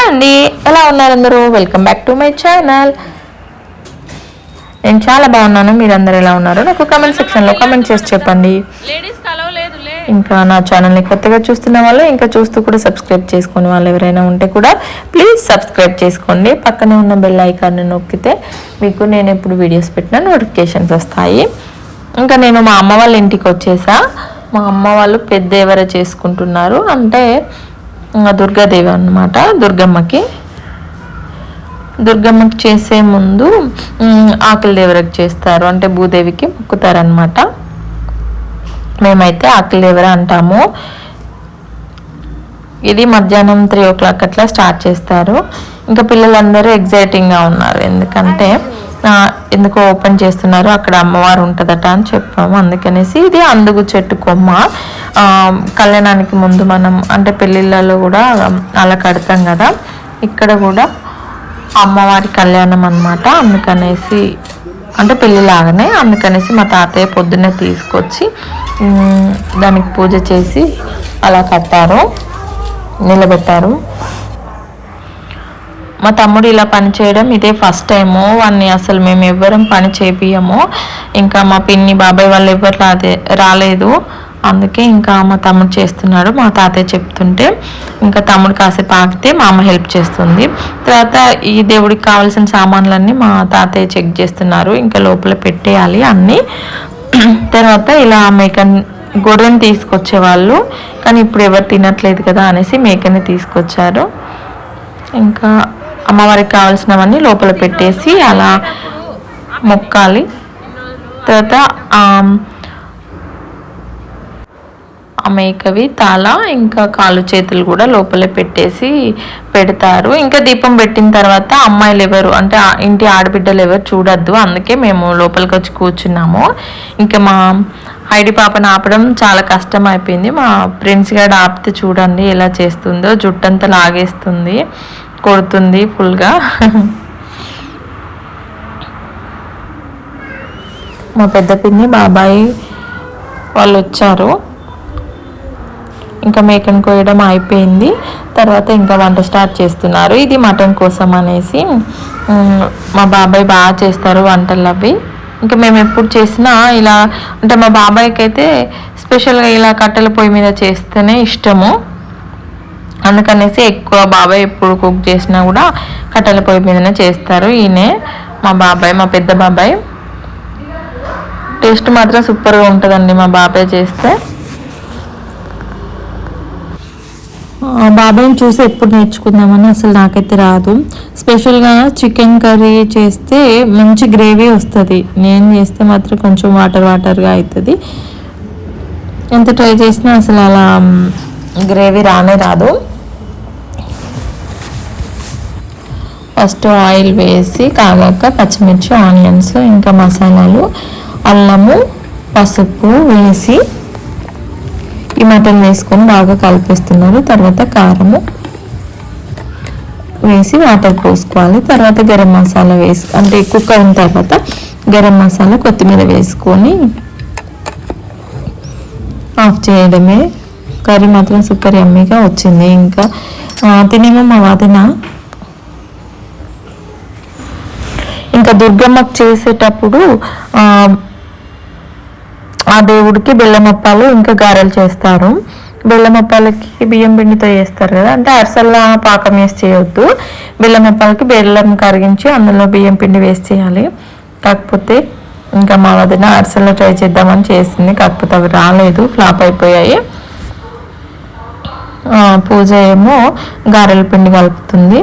అండి, ఎలా ఉన్నారు అందరూ? Welcome back to my channel. నేను చాలా బాగున్నాను. మీరందరూ ఎలా ఉన్నారు? నాకు కామెంట్ సెక్షన్లో కామెంట్ చేసి చెప్పండి. ఇంకా నా ఛానల్ని కొత్తగా చూస్తున్న వాళ్ళు, ఇంకా చూస్తూ కూడా సబ్స్క్రైబ్ చేసుకునే వాళ్ళు ఎవరైనా ఉంటే కూడా ప్లీజ్ సబ్స్క్రైబ్ చేసుకోండి. పక్కనే ఉన్న బెల్ ఐకాన్ని నొక్కితే మీకు నేను ఎప్పుడు వీడియోస్ పెట్టినా నోటిఫికేషన్స్ వస్తాయి. ఇంకా నేను మా అమ్మ వాళ్ళ ఇంటికి వచ్చేసా. మా అమ్మ వాళ్ళు పెద్ద ఎవరో చేసుకుంటున్నారు, అంటే దుర్గాదేవి అన్నమాట. దుర్గమ్మకి చేసే ముందు ఆకలి దేవరకు చేస్తారు, అంటే భూదేవికి మొక్కుతారనమాట. మేమైతే ఆకలి దేవర అంటాము. ఇది మధ్యాహ్నం 3 o'clock అట్లా స్టార్ట్ చేస్తారు. ఇంకా పిల్లలందరూ ఎగ్జైటింగ్గా ఉన్నారు, ఎందుకంటే ఎందుకో ఓపెన్ చేస్తున్నారు, అక్కడ అమ్మవారు ఉంటుందట అని చెప్పాము. అందుకనేసి ఇది అందుగు చెట్టు కొమ్మ. కళ్యాణానికి ముందు మనం అంటే పెళ్ళిళ్ళలో కూడా అలా కడతాం కదా, ఇక్కడ కూడా అమ్మవారి కళ్యాణం అన్నమాట. అందుకనేసి అంటే పెళ్ళిలాగానే, అందుకనేసి మా తాతయ్య పొద్దున్నే తీసుకొచ్చి దానికి పూజ చేసి అలా కట్టారు, నిలబెట్టారు. మా తమ్ముడు ఇలా పని చేయడం ఇదే ఫస్ట్ టైము. వాడిని అసలు మేము ఎవ్వరం పని చేపియము. ఇంకా మా పిన్ని బాబాయ్ వాళ్ళు ఎవ్వరు రాలేదు, అందుకే ఇంకా మా తమ్ముడు చేస్తున్నాడు. మా తాతయ్య చెప్తుంటే ఇంకా తమ్ముడు కాసేపు ఆగితే మా అమ్మ హెల్ప్ చేస్తుంది. తర్వాత ఈ దేవుడికి కావాల్సిన సామాన్లన్నీ మా తాతయ్య చెక్ చేస్తున్నారు, ఇంకా లోపల పెట్టేయాలి అన్నీ. తర్వాత ఇలా గొర్రెని తీసుకొచ్చేవాళ్ళు, కానీ ఇప్పుడు ఎవరు తినట్లేదు కదా అనేసి మేకని తీసుకొచ్చారు. ఇంకా అమ్మవారికి కావాల్సినవన్నీ లోపల పెట్టేసి అలా మొక్కాలి. తర్వాత ఆ మేకవి తాళ ఇంకా కాళ్ళు చేతులు కూడా లోపలే పెట్టేసి పెడతారు. ఇంకా దీపం పెట్టిన తర్వాత అమ్మాయిలు ఎవరు అంటే ఇంటి ఆడబిడ్డలు ఎవరు చూడొద్దు, అందుకే మేము లోపలికి వచ్చి కూర్చున్నాము. ఇంకా మా ఐడి పాపను ఆపడం చాలా కష్టం అయిపోయింది. మా ఫ్రెండ్స్ గారు ఆపితే చూడండి ఎలా చేస్తుందో, జుట్టంతా లాగేస్తుంది, కొడుతుంది ఫుల్గా. మా పెద్ద పిన్ని బాబాయ్ వాళ్ళు వచ్చారు. ఇంకా మేకను కోయడం అయిపోయింది. తర్వాత ఇంకా వంట స్టార్ట్ చేస్తున్నారు. ఇది మటన్ కోసం అనేసి. మా బాబాయ్ బాగా చేస్తారు వంటలు అవి. ఇంకా మేము ఎప్పుడు చేసినా ఇలా అంటే మా బాబాయ్కి అయితే స్పెషల్గా ఇలా కట్టెల పొయ్యి మీద చేస్తేనే ఇష్టము. అందుకనేసి ఎక్కువ బాబాయ్ ఎప్పుడు కుక్ చేసినా కూడా కట్టెల పొయ్యి మీదనే చేస్తారు. ఈయనే మా బాబాయ్, మా పెద్ద బాబాయ్. టేస్ట్ మాత్రం సూపర్గా ఉంటుందండి మా బాబాయ్ చేస్తే. బాబాయ్ని చూసి ఎప్పుడు నేర్చుకుందామని, అసలు నాకైతే రాదు. స్పెషల్గా చికెన్ కర్రీ చేస్తే మంచి గ్రేవీ వస్తుంది, నేను చేస్తే మాత్రం కొంచెం వాటర్గా అవుతుంది. ఎంత ట్రై చేసినా అసలు అలా గ్రేవీ రాదు. ఫస్ట్ ఆయిల్ వేసి కాగాక పచ్చిమిర్చి, ఆనియన్స్, ఇంకా మసాలాలు, అల్లము, పసుపు వేసి ఈ మటన్ వేసుకొని బాగా కలిపేస్తున్నారు. తర్వాత కారము వేసి వాటర్ పోసుకోవాలి. తర్వాత గరం మసాలా అంటే కుక్ అయిన తర్వాత గరం మసాలా, కొత్తిమీర వేసుకొని ఆఫ్ చేయడమే. కర్రీ మాత్రం సూపర్ యమ్మీగా వచ్చింది. ఇంకా తినేమో మా వదిన. ఇంకా దుర్గమ్మకు చేసేటప్పుడు ఆ దేవుడికి బెల్లమప్పాలు ఇంకా గారెలు చేస్తారు. బెల్లమప్పాలకి బియ్యం పిండితో చేస్తారు కదా, అంటే అరసల్లా పాకం వేసి చేయొద్దు. బెల్లమప్పాలకి బెల్లం కరిగించి అందులో బియ్యం పిండి వేసి చేయాలి. కాకపోతే ఇంకా మా వదిన అరసల్లో ట్రై చేద్దామని చేసింది, కాకపోతే అవి రాలేదు, ఫ్లాప్ అయిపోయాయి. పూజ ఏమో గారెల పిండి కలుపుతుంది.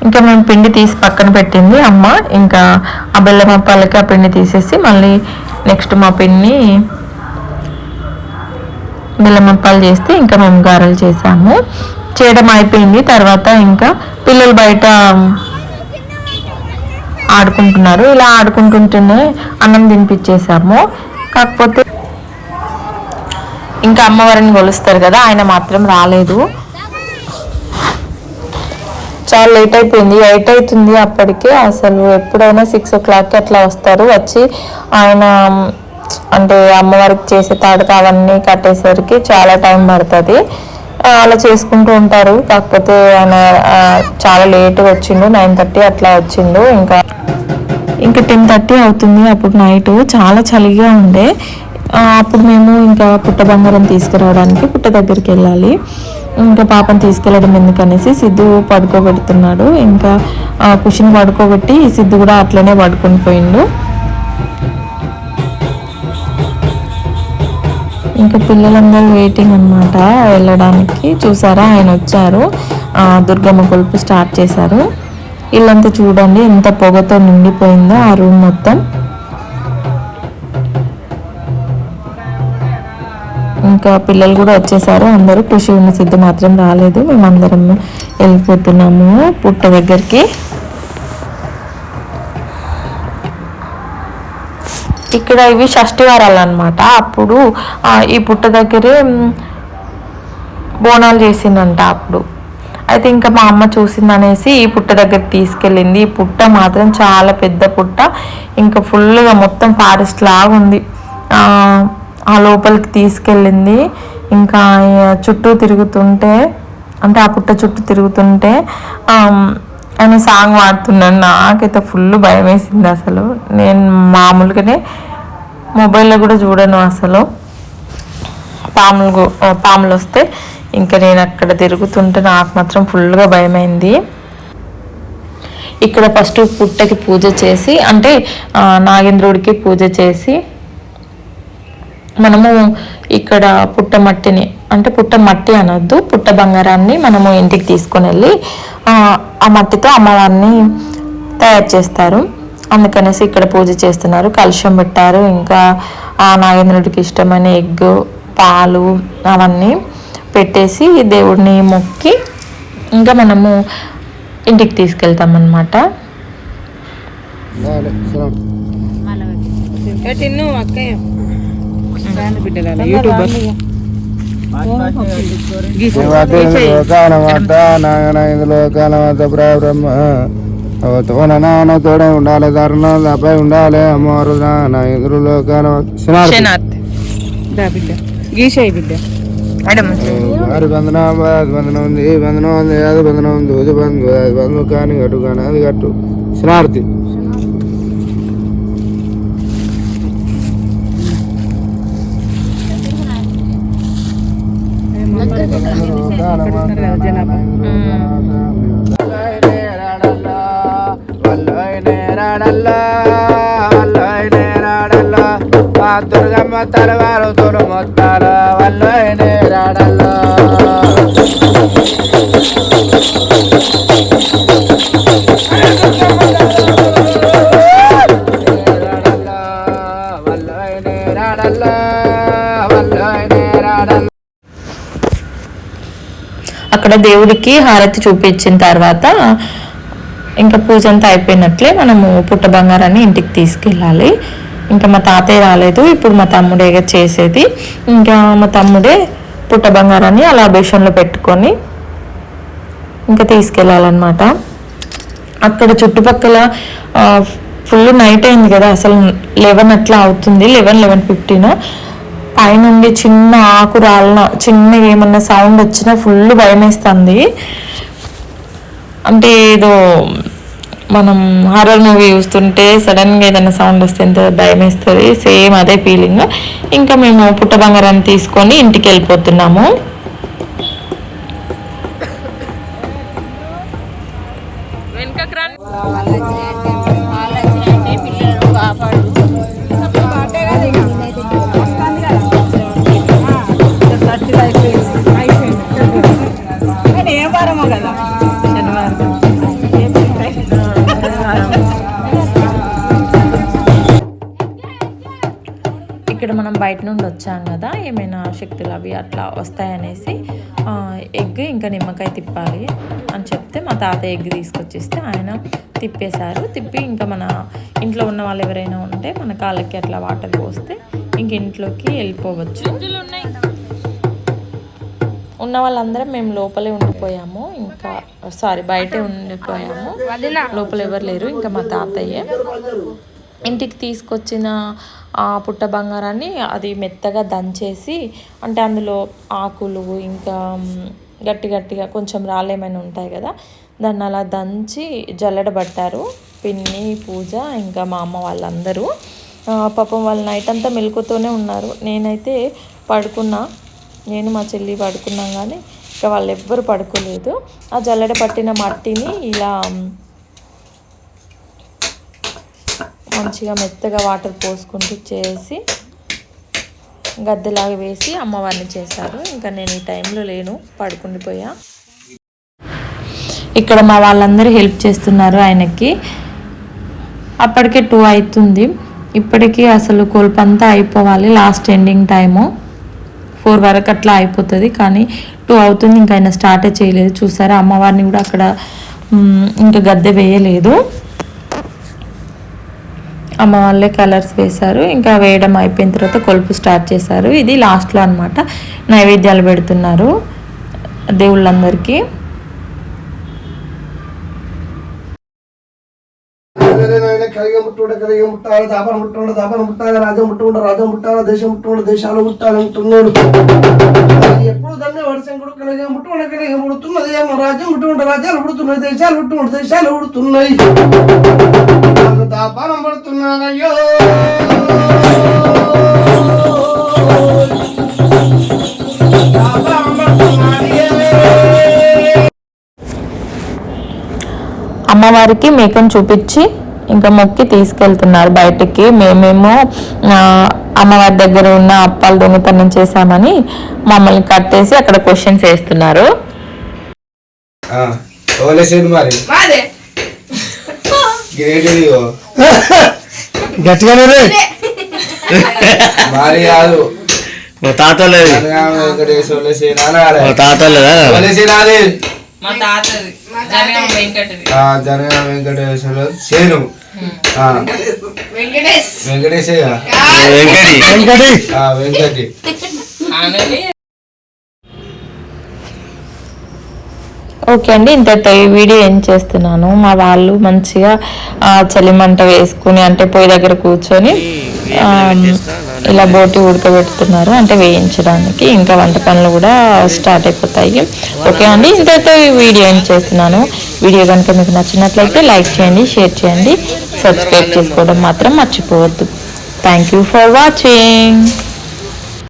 ఇంకా మేము పిండి తీసి పక్కన పెట్టింది అమ్మ. ఇంకా ఆ బెల్లమప్పాలకి ఆ పిండి తీసేసి మళ్ళీ నెక్స్ట్ మా పిన్ని బెల్లమప్పాలు చేస్తే ఇంకా మేము గారెలు చేసాము. చేయడం అయిపోయింది. తర్వాత ఇంకా పిల్లలు బయట ఆడుకుంటున్నారు. ఇలా ఆడుకుంటుంటేనే అన్నం తినిపించేసాము. కాకపోతే ఇంకా అమ్మవారిని కొలుస్తారు కదా, ఆయన మాత్రం రాలేదు. చాలా లేట్ అయిపోయింది, 8 అవుతుంది అప్పటికే. అసలు ఎప్పుడైనా 6 o'clock అట్లా వస్తారు. వచ్చి ఆయన అంటే అమ్మవారికి చేసే తాడుక అవన్నీ కట్టేసరికి చాలా టైం పడుతుంది. అలా చేసుకుంటూ ఉంటారు. కాకపోతే ఆయన చాలా లేట్గా వచ్చిండు, 9:30 అట్లా వచ్చిండు. ఇంకా 10:30 అవుతుంది. అప్పుడు నైట్ చాలా చలిగా ఉండే. అప్పుడు మేము ఇంకా పుట్ట బంగారం తీసుకురావడానికి పుట్ట దగ్గరికి వెళ్ళాలి. ఇంకా పాపను తీసుకెళ్ళడం ఎందుకనేసి సిద్ధు పడుకోబెడుతున్నాడు. ఇంకా కుషిని పడుకోబెట్టి సిద్ధు కూడా అట్లనే పడుకొని పోయిండు. ఇంకా పిల్లలందరూ వెయిటింగ్ అనమాట వెళ్ళడానికి. చూసారా, ఆయన వచ్చారు, దుర్గమ్మ కొలుపు స్టార్ట్ చేశారు. ఇల్లంతా చూడండి ఎంత పొగతో నిండిపోయిందో ఆ రూమ్ మొత్తం. ఇంకా పిల్లలు కూడా వచ్చేసారు అందరూ. ఖుషి ఉన్న సిద్ధు మాత్రం రాలేదు. మేమందరం వెళ్ళిపోతున్నాము పుట్ట దగ్గరికి. ఇక్కడ ఇవి షష్ఠివారాలు అనమాట. అప్పుడు ఈ పుట్ట దగ్గరే బోనాలు చేసిందంట అప్పుడు. అయితే ఇంకా మా అమ్మ చూసిందనేసి ఈ పుట్ట దగ్గరికి తీసుకెళ్ళింది. ఈ పుట్ట మాత్రం చాలా పెద్ద పుట్ట, ఇంకా ఫుల్గా మొత్తం ఫారెస్ట్ లాగా ఉంది. ఆ లోపలికి తీసుకెళ్ళింది. ఇంకా చుట్టూ తిరుగుతుంటే, అంటే ఆ పుట్ట చుట్టూ తిరుగుతుంటే ఆయన సాంగ్ పాడుతున్నాను. నాకైతే ఫుల్ భయం వేసింది. అసలు నేను మామూలుగానే మొబైల్లో కూడా చూడను అసలు. పాములు వస్తే ఇంకా నేను అక్కడ తిరుగుతుంటే నాకు మాత్రం ఫుల్గా భయమైంది. ఇక్కడ ఫస్ట్ పుట్టకి పూజ చేసి, అంటే నాగేంద్రుడికి పూజ చేసి మనము ఇక్కడ పుట్టమట్టిని, అంటే పుట్టమట్టి అనొద్దు, పుట్ట బంగారాన్ని మనము ఇంటికి తీసుకొని వెళ్ళి ఆ మట్టితో అమ్మవారిని తయారు చేస్తారు. అందుకనేసి ఇక్కడ పూజ చేస్తున్నారు. కలుషం పెట్టారు. ఇంకా నాగేంద్రుడికి ఇష్టమైన ఎగ్, పాలు అవన్నీ పెట్టేసి దేవుడిని మొక్కి ఇంకా మనము ఇంటికి తీసుకెళ్తాం అన్నమాట. తోడే ఉండాలి, ధర్నం అబ్బాయి ఉండాలి, అమ్మవారు ఎదురులో వారి బంధనం బంధనం ఉంది, బంధనం ఉంది, అది బంధనం ఉంది, ఇది బంధు, అది బంధు కానీ గట్టు కానీ అది గట్టు శనార్థి. దుర్గమ్మ తలవారు తోడు మొత్తాల వల్లనే రాడల్లా. అక్కడ దేవుడికి హారతి చూపించిన తర్వాత ఇంకా పూజ అంతా అయిపోయినట్లే మనము పుట్ట బంగారాన్ని ఇంటికి తీసుకెళ్ళాలి. ఇంకా మా తాతయ్య రాలేదు, ఇప్పుడు మా తమ్ముడే చేసేది. ఇంకా మా తమ్ముడే పుట్ట బంగారాన్ని అలా బేషన్లో పెట్టుకొని ఇంకా తీసుకెళ్ళాలన్నమాట. అక్కడ చుట్టుపక్కల ఫుల్ నైట్ అయింది కదా, అసలు 11 అట్లా అవుతుంది, 11:15. పైనుండి చిన్న ఆకు రాలిన, చిన్న ఏమన్నా సౌండ్ వచ్చినా ఫుల్ భయం వేస్తుంది. అంటే ఏదో మనం హారర్ మూవీ చూస్తుంటే సడన్గా ఏదైనా సౌండ్ వస్తే ఎంత భయం వేస్తుంది, సేమ్ అదే ఫీలింగ్. ఇంకా మేము పుట్ట బంగారాన్ని తీసుకొని ఇంటికి వెళ్ళిపోతున్నాము. ఇక్కడ మనం బయట నుండి వచ్చాం కదా, ఏమైనా శక్తులు అవి అట్లా వస్తాయనేసి ఎగ్ ఇంకా నిమ్మకాయ తిప్పాలి అని చెప్తే మా తాతయ్య ఎగ్ తీసుకొచ్చిస్తే ఆయన తిప్పేశారు. తిప్పి ఇంకా మన ఇంట్లో ఉన్న వాళ్ళు ఎవరైనా ఉంటే మన కాళ్ళకి అట్లా వాటర్ పోస్తే ఇంక ఇంట్లోకి వెళ్ళిపోవచ్చు. ఉన్న వాళ్ళందరం మేము లోపలే ఉండిపోయాము, ఇంకా బయటే ఉండిపోయాము, లోపల ఎవరు లేరు. ఇంకా మా తాతయ్య ఇంటికి తీసుకొచ్చిన ఆ పుట్ట బంగారాన్ని అది మెత్తగా దంచేసి అంటే అందులో ఆకులు ఇంకా గట్టిగా కొంచెం రాళ్ళు ఏమైనా ఉంటాయి కదా, దాన్ని అలా దంచి జల్లెడబట్టారు పిన్ని, పూజ, ఇంకా మా అమ్మ వాళ్ళందరూ. పాపం వాళ్ళు నైట్ అంతా మెలకుతూనే ఉన్నారు. నేనైతే పడుకున్నా, నేను మా చెల్లి పడుకున్నాం, కానీ ఇంకా వాళ్ళు ఎవ్వరు పడుకోలేదు. ఆ జల్లెడ పట్టిన మట్టిని ఇలా మంచిగా మెత్తగా వాటర్ పోసుకుంటూ చేసి గద్దెలాగా వేసి అమ్మవారిని చేశారు. ఇంకా నేను ఈ టైంలో లేను, పడుకుండిపోయా. ఇక్కడ మా వాళ్ళందరూ హెల్ప్ చేస్తున్నారు ఆయనకి. అప్పటికే 2 అవుతుంది. ఇప్పటికీ అసలు కొలుపంతా అయిపోవాలి, లాస్ట్ ఎండింగ్ టైము 4 వరకు అట్లా అయిపోతుంది, కానీ 2 అవుతుంది, ఇంకా ఆయన స్టార్టే చేయలేదు. చూసారా అమ్మవారిని కూడా అక్కడ ఇంకా గద్దె వేయలేదు, అమ్మ వాళ్ళే కలర్స్ వేశారు. ఇంకా వేయడం అయిపోయిన తర్వాత కొలుపు స్టార్ట్ చేశారు. ఇది లాస్ట్లో అనమాట. నైవేద్యాలు పెడుతున్నారు దేవుళ్ళందరికీ. కలిగే ముట్టుండ కలిగే ముట్టాలి, దాపన ముట్టుండ దాపన ముట్టాలి, రాజం ముట్టుండ రాజం ముట్టాలి, దేశం ముట్టుండ దేశాలు ముట్టాలి ముట్టున్నాడు. ఎప్పుడు దాన్ని వడిశంకుడు కలిగే ముట్టుండ కలిగే ముడుతున్నది, ఏమో రాజ్యం ముట్టుండ రాజ్యాలు పుడుతున్నాయి, దేశాలు ముట్టుండ దేశాలు పుడుతున్నాయి, దాపానం పడుతున్నానయ్యో. అమ్మవారికి మేకను చూపించి ఇంకా మొక్కి తీసుకెళ్తున్నారు బయటికి. మేమేమో అమ్మవారి దగ్గర ఉన్న అప్పాలు దొంగతనం చేశామని మమ్మల్ని కట్టేసి అక్కడ క్వశ్చన్స్ వేస్తున్నారు. గట్టిగానే మరి కాదు తాత జనగామ వెంకటేశ్వర సేను వెంకటేశయ్య వెంకటి. ఓకే అండి, ఇంతతో ఈ వీడియో ఏం చేస్తున్నాను. మా వాళ్ళు మంచిగా చలిమంట వేసుకుని అంటే పొయ్యి దగ్గర కూర్చొని ఇలా బోటి ఉడకబెడుతున్నారు, అంటే వేయించడానికి. ఇంకా వంట పనులు కూడా స్టార్ట్ అయిపోతాయి. ఓకే అండి, ఇంతతో ఈ వీడియో ఏం చేస్తున్నాను. వీడియో కనుక మీకు నచ్చినట్లయితే లైక్ చేయండి, షేర్ చేయండి, సబ్స్క్రైబ్ చేసుకోవడం మాత్రం మర్చిపోవద్దు. Thank you for watching.